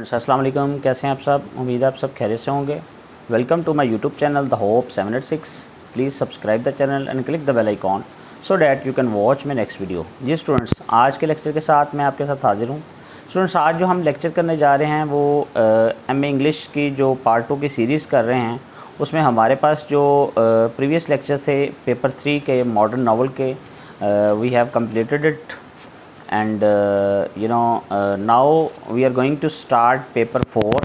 Students अस्सलाम वालेकुम, कैसे हैं आप सब। उम्मीद है आप सब खैरियत से होंगे। Welcome to my YouTube channel the hope 786। Please subscribe the channel and click the bell icon so that you can watch my next video. जी स्टूडेंट्स, आज के लेक्चर के साथ मैं आपके साथ हाजिर हूँ। स्टूडेंट्स, आज जो हम लेक्चर करने जा रहे हैं वो एमए इंग्लिश की जो पार्ट 2 की सीरीज़ कर रहे हैं, उसमें हमारे पास जो प्रीवियस लेक्चर थे पेपर 3 के मॉडर्न नावल के, we have completed it and now we are going to start paper 4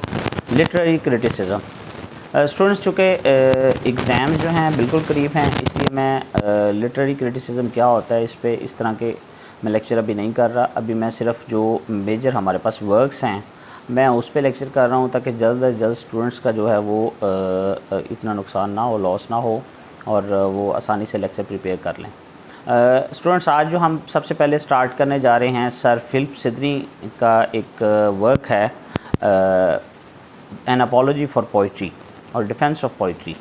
literary criticism। Students, चूँकि एग्ज़ाम जो हैं बिल्कुल करीब हैं, इसलिए मैं लिटरेरी क्रिटिसिज्म क्या होता है इस पे इस तरह के मैं लेक्चर अभी नहीं कर रहा। अभी मैं सिर्फ जो मेजर हमारे पास वर्क्स हैं मैं उस पे लेक्चर कर रहा हूँ, ताकि जल्द अज जल्द स्टूडेंट्स का जो है वो इतना नुकसान ना हो, लॉस ना हो, और वो आसानी से लेक्चर प्रिपेयर कर लें। स्टूडेंट्स, आज जो हम सबसे पहले स्टार्ट करने जा रहे हैं सर फिलिप सिडनी का एक वर्क है, एन अपॉलॉजी फॉर पोइट्री और defence of poetry.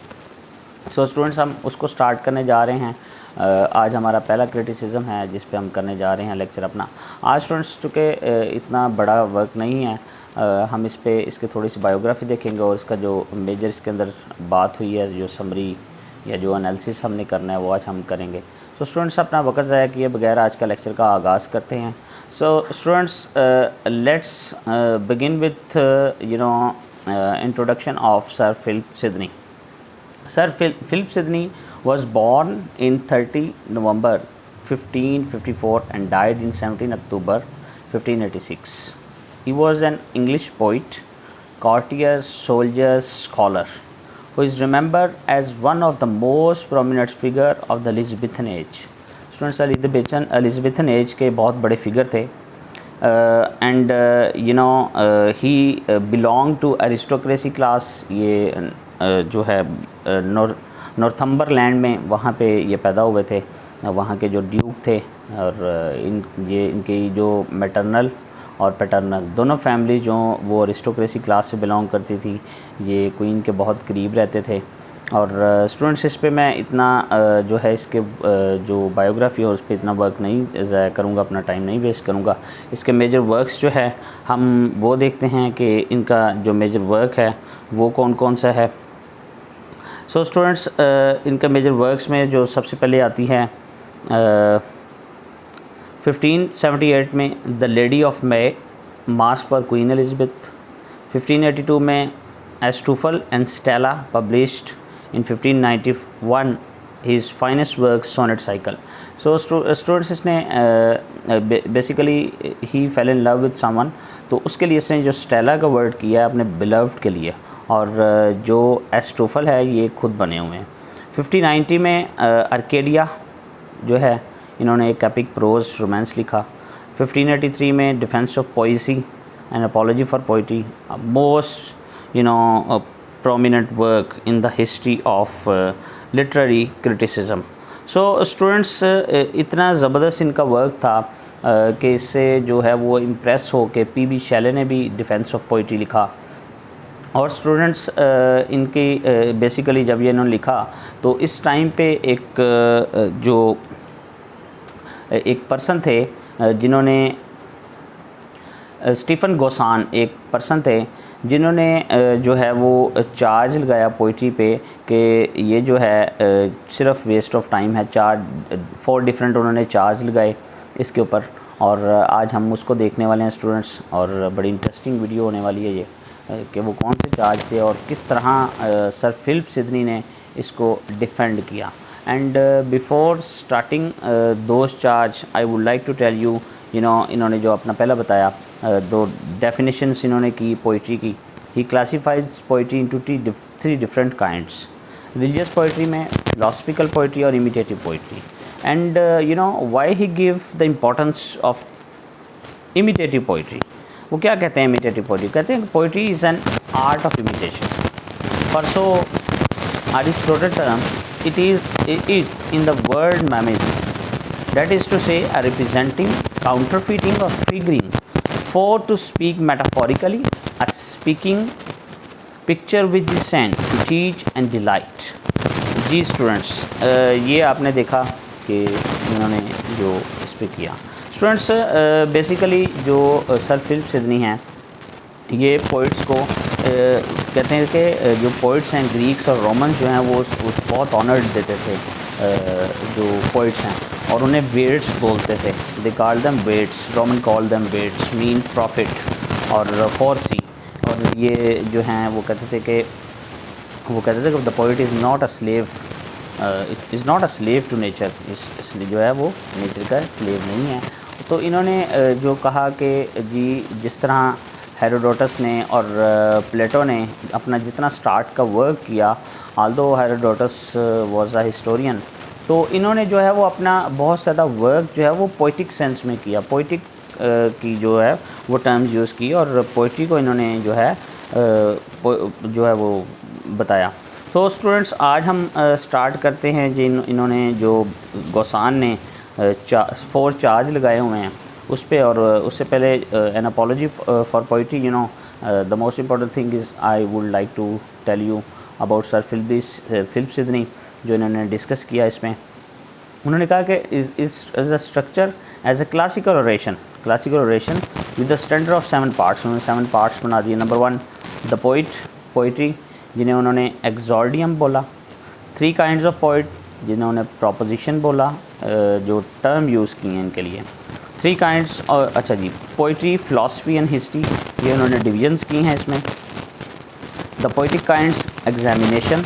So students, हम उसको स्टार्ट करने जा रहे हैं। आज हमारा पहला क्रिटिसिज्म है जिस पे हम करने जा रहे हैं लेक्चर अपना। आज स्टूडेंट्स चूँकि इतना बड़ा वर्क नहीं है, हम इस पे इसके थोड़ी सी बायोग्राफी देखेंगे और इसका जो मेजर इसके अंदर बात हुई है, जो समरी या जो एनालिसिस हमने करना है वो आज हम करेंगे। सो स्टूडेंट्स, अपना वक्त ज़ाया किए बगैर आज का लेक्चर का आगाज़ करते हैं। So students, let's begin with introduction of Sir Philip Sidney. Sir Philip Sidney was born in 30 November 1554 and died in 17 October 1586. He was an English poet, courtier, soldier, scholar, who is remembered as one of the most prominent figure of the Elizabethan age. Students, Elizabethan age के बहुत बड़े figure थे। And he belong to aristocracy class. ये जो है Northumberland में वहाँ पे ये पैदा हुए थे। वहाँ के जो ड्यूक थे और इनकी जो मैटरनल और पैटर्नल दोनों फैमिली जो वो अरिस्टोक्रेसी क्लास से बिलोंग करती थी। ये क्वीन के बहुत करीब रहते थे। और स्टूडेंट्स, इस पे मैं इतना जो है इसके जो बायोग्राफी है उस पर इतना वर्क नहीं ज़ाया करूँगा, अपना टाइम नहीं वेस्ट करूँगा। इसके मेजर वर्क्स जो है हम वो देखते हैं कि इनका जो मेजर वर्क है वो कौन कौन सा है। सो स्टूडेंट्स, इनका मेजर वर्क्स में जो सबसे पहले आती है 1578 में the lady of May, mask for queen Elizabeth. 1582 में Astrophel and Stella published. In 1591 his finest work sonnet cycle. So students, इसने basically he fell in love with someone, तो उसके लिए इसने जो स्टेला का वर्ड किया है अपने beloved के लिए, और जो एस्टोफल है ये खुद बने हुए हैं। 1590 में अर्केडिया जो है इन्होंने एक एपिक प्रोज रोमांस लिखा। 1583 में defence of poesie and apology for poetry, most prominent work in the history of literary criticism. So students, इतना ज़बरदस्त इनका वर्क था कि इससे जो है वो इम्प्रेस हो के पी.बी. शेले ने भी डिफेंस ऑफ पोइट्री लिखा। और स्टूडेंट्स, इनकी बेसिकली जब ये इन्होंने लिखा तो इस टाइम पे एक पर्सन थे जिन्होंने स्टीफन गोसान एक पर्सन थे जिन्होंने जो है वो चार्ज लगाया पोइट्री पे कि ये जो है सिर्फ वेस्ट ऑफ टाइम है। 4 डिफरेंट उन्होंने चार्ज लगाए इसके ऊपर, और आज हम उसको देखने वाले हैं स्टूडेंट्स। और बड़ी इंटरेस्टिंग वीडियो होने वाली है ये कि वो कौन से चार्ज थे और किस तरह सर फिलिप सिडनी ने इसको डिफेंड किया। And before starting those charge I would like to tell you, इन्होंने जो अपना पहला बताया 2 डेफिनेशंस इन्होंने की पोइट्री की। He classifies poetry into 3 different kinds, religious poetry में, फिलोसफिकल पोइट्री और imitative poetry. And why he give the importance of imitative poetry. वो क्या कहते हैं इमिटेटिव पोइट्री? कहते हैं poetry is an art of imitation. For so Aristotle term, it is in the word mimesis, that is to say a representing, counterfeiting or figuring. For to speak metaphorically, a speaking picture with dissent, to teach and delight. जी students, ये आपने देखा कि इन्होंने जो इस पे किया। स्टूडेंट्स, बेसिकली जो सर फिलिप सिडनी हैं ये पोइट्स को कहते हैं कि जो पोइट्स हैं ग्रीक्स और रोमन्स जो हैं वो बहुत ऑनर्ड देते थे जो पोइट्स हैं, और उन्हें वेट्स बोलते थे। They call them vates, Roman call them vates mean prophet और फोर्सी। और ये जो हैं वो कहते थे कि the poet is not a slave, is not a slave to nature, इसलिए जो है वो नेचर का स्लेव नहीं है। तो इन्होंने जो कहा कि जी जिस तरह हेरोडोटस ने और प्लेटो ने अपना जितना स्टार्ट का वर्क किया, Aldous Herodotus was a historian, तो इन्होंने जो है वो अपना बहुत ज़्यादा वर्क जो है वो पोइटिक सेंस में किया, पोइटिक की जो है वो टर्म्स यूज़ की, और पोइट्री को इन्होंने जो है वो बताया। तो स्टूडेंट्स आज हम स्टार्ट करते हैं इन्होंने जो गोसान ने 4 चार्ज लगाए हुए हैं उस पे, और उससे पहले an apology for poetry, the most important thing is I would like to tell you about sir Philip Sidney, जो इन्होंने डिस्कस किया। इसमें उन्होंने कहा कि is a structure as a classical oration with the standard of 7 parts. उन्होंने 7 parts बना दिए। नंबर 1 द पोइट्री, जिन्हें उन्होंने एक्सॉर्डियम बोला। 3 काइंड्स ऑफ पोइट, जिन्हें उन्होंने प्रोपोजिशन बोला, जो टर्म यूज़ किए हैं इनके लिए। 3 काइंड्स, और अच्छा जी, पोइट्री, फ़िलासफ़ी एंड हिस्ट्री, ये उन्होंने डिविजन्स की हैं इसमें। द पोइटिक काइंड्स एग्जामिनेशन,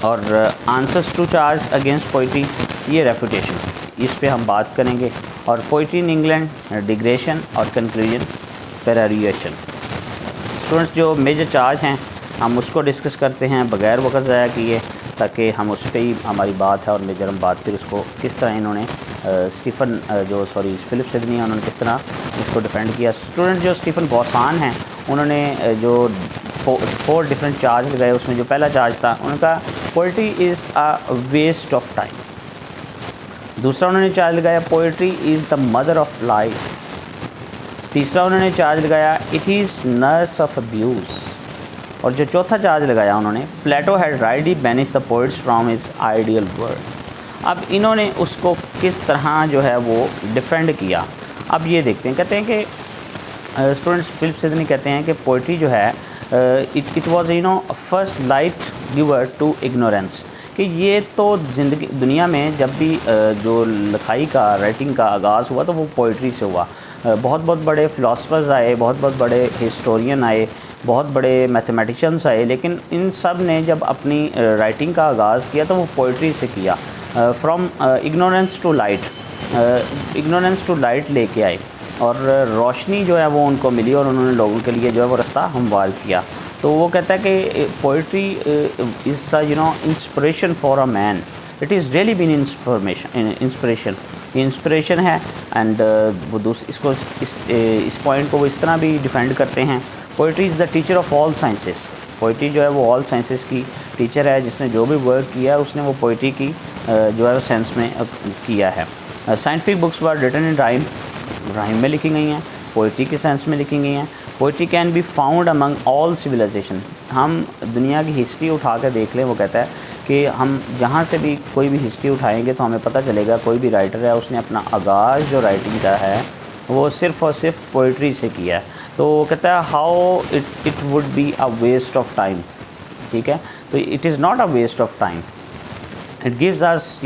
और answers to charge against poetry, ये रेफुटेशन, इस पे हम बात करेंगे। और पोइट्री इन इंग्लैंड, डिग्रेशन, और कंक्लूजन, पेरारिएशन। स्टूडेंट्स जो मेजर चार्ज हैं हम उसको डिस्कस करते हैं बगैर वक्त ज़ाया किए, ताकि हम उस पर ही हमारी बात है, और मेजर हम बात फिर उसको किस तरह इन्होंने फिलिप सिडनी, उन्होंने किस तरह इसको डिफेंड किया। स्टूडेंट जो स्टीफन गोसान हैं उन्होंने जो 4 डिफरेंट चार्ज लगाए, उसमें जो पहला चार्ज था उनका poetry is a waste of time. दूसरा उन्होंने चार्ज लगाया poetry is the mother of life. तीसरा उन्होंने चार्ज लगाया it is nurse of abuse. और जो चौथा चार्ज लगाया उन्होंने, Plato had rightly banish the poets from his ideal world. अब इन्होंने उसको किस तरह जो है वो डिफेंड किया, अब ये देखते हैं। कहते हैं कि स्टूडेंट्स फिलिप सिडनी कहते हैं कि पोइट्री जो है it was first light giver to ignorance, कि ये तो ज़िंदगी दुनिया में जब भी जो लिखाई का राइटिंग का आगाज़ हुआ तो वो पोइट्री से हुआ। बहुत बड़े फ़िलासफ़र्स आए, बहुत बड़े हिस्टोरियन आए, बहुत बड़े मैथमेटिशियंस आए, लेकिन इन सब ने जब अपनी राइटिंग का आगाज़ किया तो वो पोइट्री से किया। फ्रॉम इग्नोरेंस टू लाइट लेके आए, और रोशनी जो है वो उनको मिली, और उन्होंने लोगों के लिए जो है वो रास्ता हमवार किया। तो वो कहता है कि poetry is inspiration for a man, it is really been inspiration है। एंड वो इसको इस पॉइंट को वो इस तरह भी डिफेंड करते हैं, poetry is the teacher of all sciences. Poetry जो है वो ऑल साइंसेस की टीचर है, जिसने जो भी वर्क किया है उसने वो पोइट्री की जो है सेंस में किया है। Scientific books were written in rhyme में लिखी गई हैं, पोइट्री के सेंस में लिखी गई हैं। Poetry can be found among all civilization. हम दुनिया की हिस्ट्री उठा कर देख लें, वो कहता है कि हम जहाँ से भी कोई भी हिस्ट्री उठाएंगे तो हमें पता चलेगा कोई भी राइटर है उसने अपना आगाज़ जो राइटिंग का है वो सिर्फ़ और सिर्फ पोइट्री से किया है। तो कहता है how it would be a waste of time. ठीक है, तो it is not a waste of time, it gives us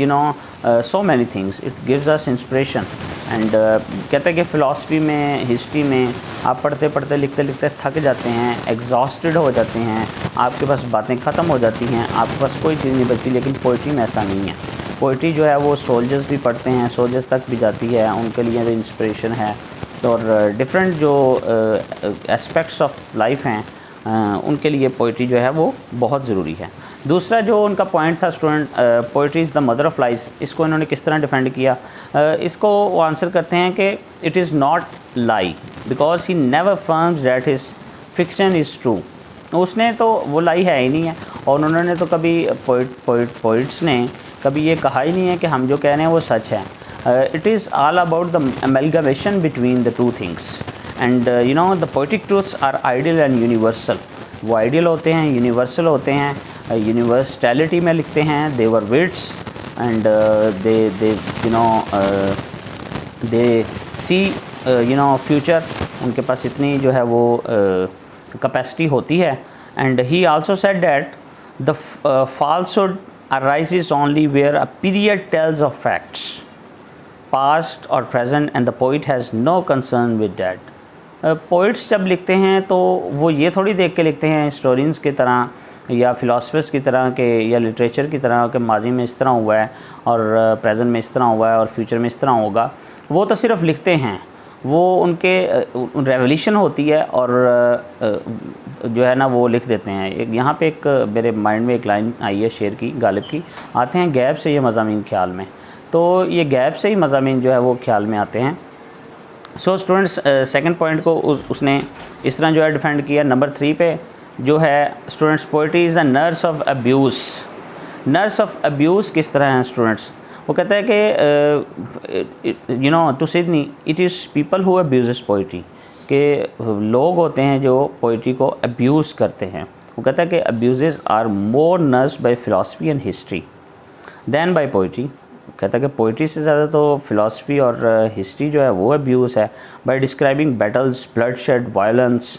so many things, it gives us inspiration. And कहते हैं कि फ़िलासफ़ी में, हिस्ट्री में आप पढ़ते पढ़ते लिखते लिखते थक जाते हैं, एग्जॉस्टेड हो जाते हैं, आपके पास बातें ख़त्म हो जाती हैं, आपके पास कोई चीज़ नहीं बचती। लेकिन पोइट्री में ऐसा नहीं है। पोइट्री जो है वो सोल्जर्स भी पढ़ते हैं, सोल्जर्स तक भी जाती है, उनके लिए भी इंस्पिरेशन है। और डिफरेंट जो एस्पेक्ट्स ऑफ लाइफ हैं उनके लिए पोइट्री जो है वो बहुत ज़रूरी है। दूसरा जो उनका पॉइंट था student, poetry is the mother of lies, इसको इन्होंने किस तरह डिफेंड किया। इसको वो आंसर करते हैं कि it is not lie because he never firms that his fiction is true. उसने तो वो लाई है ही नहीं है, और उन्होंने तो कभी पोइट्स ने कभी ये कहा ही नहीं है कि हम जो कह रहे हैं वो सच है। It is all about the amalgamation between the two things, and the poetic truths are ideal and universal. वो आइडियल होते हैं, यूनिवर्सल होते हैं, यूनिवर्सलिटी में लिखते हैं। They were wits and they see future उनके पास इतनी जो है वो कैपेसिटी होती है। And he also said that the falsehood arises only where a period tells of facts past or present and the poet has no concern with that। Poets जब लिखते हैं तो वो ये थोड़ी देख के लिखते हैं हिस्टोरियंस की तरह या फ़िलासफ़र्स की तरह के या लिटरेचर की तरह कि माजी में इस तरह हुआ है और प्रेजेंट में इस तरह हुआ है और फ्यूचर में इस तरह होगा। वो तो सिर्फ लिखते हैं, वो उनके रेवोल्यूशन होती है और जो है ना वो लिख देते हैं। यहाँ पे एक मेरे माइंड में एक लाइन आई है शेर की, गालिब की, आते हैं गैब से ये मज़ामीन ख्याल में। तो ये गैब से ही मज़ामीन जो है वो ख्याल में आते हैं। सो स्टूडेंट्स सेकंड पॉइंट को उसने इस तरह जो है डिफेंड किया। नंबर 3 पे जो है students, poetry is the nurse of abuse. Nurse of abuse किस तरह हैं स्टूडेंट्स? वो कहता है कि you know to Sidney it is people who abuse poetry, के लोग होते हैं जो पोइट्री को अब्यूज़ करते हैं। वो कहता है कि abuse are more nurse by philosophy and history than by poetry. कहता है कि पोइट्री से ज़्यादा तो फ़िलासफ़ी और हिस्ट्री जो है वो अब्यूज़ है। By describing battles, bloodshed, violence,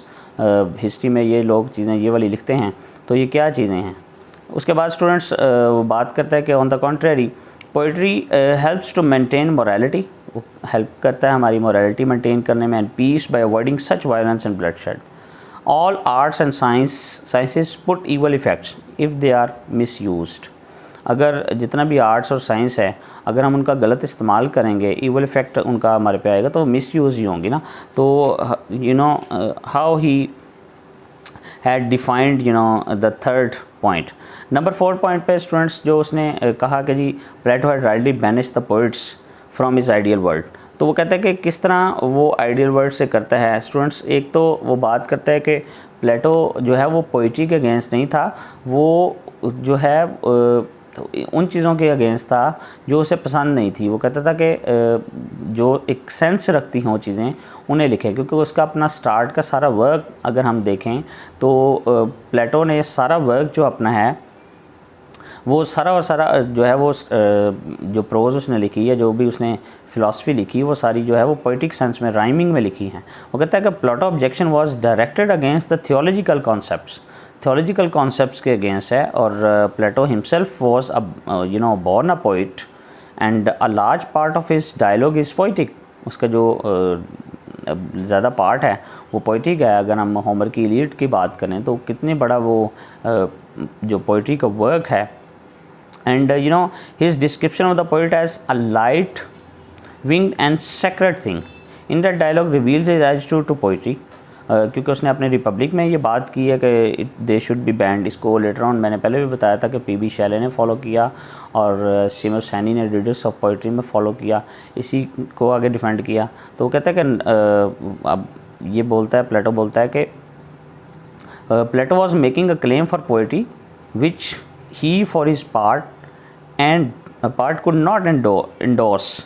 history में ये लोग चीज़ें ये वाली लिखते हैं। तो ये क्या चीज़ें हैं? उसके बाद स्टूडेंट्स वो बात करता है कि on the contrary poetry helps to maintain morality, help करता है हमारी मोरालिटी मेंटेन करने में, and peace by avoiding such violence and bloodshed. All arts and sciences put evil effects if they are misused. अगर जितना भी arts और science है, अगर हम उनका गलत इस्तेमाल करेंगे, इवल इफ़ेक्ट उनका हमारे पे आएगा, तो मिस यूज़ ही होंगी ना। तो you know how he had defined you know the third point. Number 4 point पे स्टूडेंट्स जो उसने कहा कि जी Plato had rightly banish the poets from his ideal world. तो वो कहता है कि किस तरह वो आइडियल वर्ल्ड से करता है स्टूडेंट्स। एक तो वो बात करता है कि प्लेटो जो है वो पोइट्री के अगेंस्ट नहीं था, वो जो है तो उन चीज़ों के अगेंस्ट था जो उसे पसंद नहीं थी। वो कहता था कि जो एक सेंस रखती हों चीज़ें उन्हें लिखें, क्योंकि उसका अपना स्टार्ट का सारा वर्क अगर हम देखें तो प्लेटो ने सारा वर्क जो अपना है वो सारा और सारा जो है वो जो प्रोज उसने लिखी है, जो भी उसने फ़िलासफ़ी लिखी, वो सारी जो है वो पोइटिक सेंस में, राइमिंग में लिखी हैं। वो कहता है कि Plato objection was directed against the theological concepts, theological concepts के अगेंस्ट है। और Plato himself was you know born a poet and a large part of his dialogue is poetic. उसका जो ज़्यादा पार्ट है वो पोइटिक है। अगर हम होमर की इलीड की बात करें तो कितने बड़ा वो जो पोइट्री का वर्क है। And you know his description of the poet as a light winged and sacred thing in that dialogue reveals his attitude to poetry. क्योंकि उसने अपने रिपब्लिक में ये बात की है कि दे शुड बी बैंड। इसको लेटर ऑन मैंने पहले भी बताया था कि पी.बी. शैले ने फॉलो किया और सिमर सैनी ने रीडर्स ऑफ पोइट्री में फ़ॉलो किया, इसी को आगे डिफेंड किया। तो वो कहता है कि अब ये बोलता है, प्लेटो बोलता है कि Plato was making a claim for poetry which he for his part could not endorse।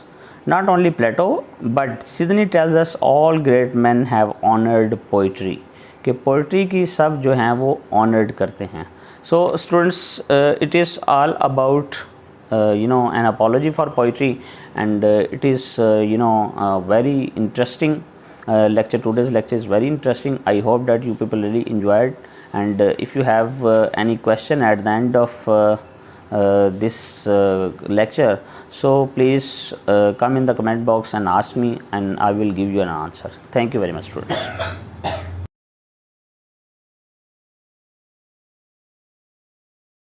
Not only Plato, but Sidney tells us all great men have honored poetry, कि पोइट्री की सब जो हैं वो ऑनर्ड करते हैं। So students it is all about you know an apology for poetry, and it is you know very interesting lecture. Today's lecture is very interesting. I hope that you people really enjoyed, and if you have any question at the end of this lecture, so please come in the comment box and ask me, and I will give you an answer. Thank you very much, students.